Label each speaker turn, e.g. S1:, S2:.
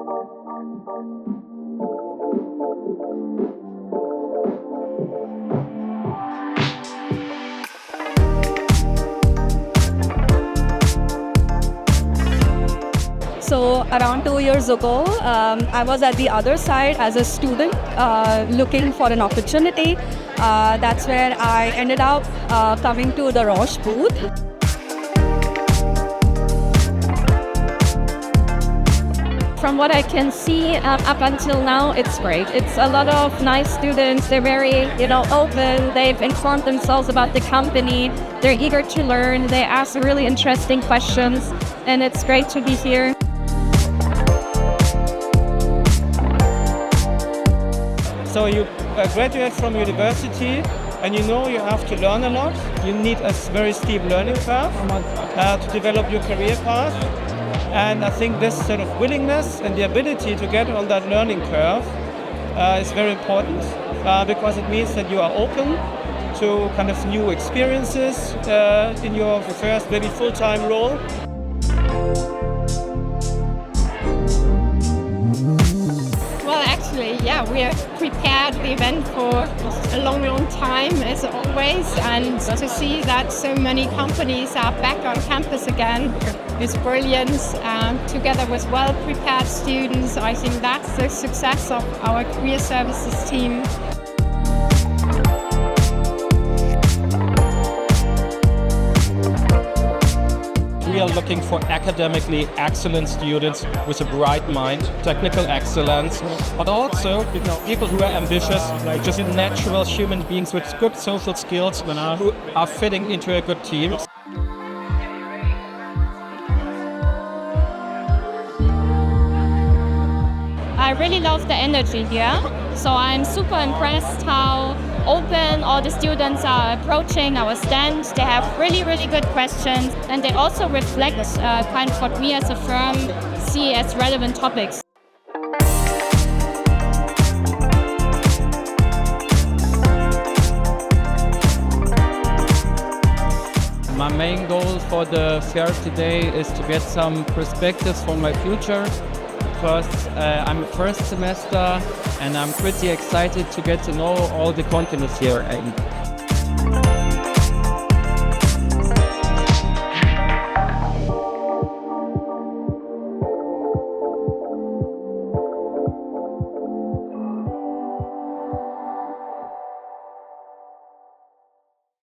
S1: So around 2 years ago, I was at the other side as a student looking for an opportunity. That's where I ended up coming to the Roche booth.
S2: From what I can see up until now, it's great. It's a lot of nice students. They're very, open. They've informed themselves about the company. They're eager to learn. They ask really interesting questions, and it's great to be here.
S3: So you graduate from university and you have to learn a lot. You need a very steep learning curve to develop your career path. And I think this sort of willingness and the ability to get on that learning curve is very important because it means that you are open to kind of new experiences in your first maybe full-time role.
S4: We have prepared the event for a long, long time, as always, and to see that so many companies are back on campus again is brilliant. Together with well-prepared students, I think that's the success of our career services team.
S3: We are looking for academically excellent students with a bright mind, technical excellence, but also people who are ambitious, just natural human beings with good social skills who are fitting into a good team.
S2: I really love the energy here. So I'm super impressed how open all the students are approaching our stand. They have really, really good questions, and they also reflect kind of what we as a firm see as relevant topics.
S5: My main goal for the fair today is to get some perspectives for my future. First, I'm first semester and I'm pretty excited to get to know all the companies here.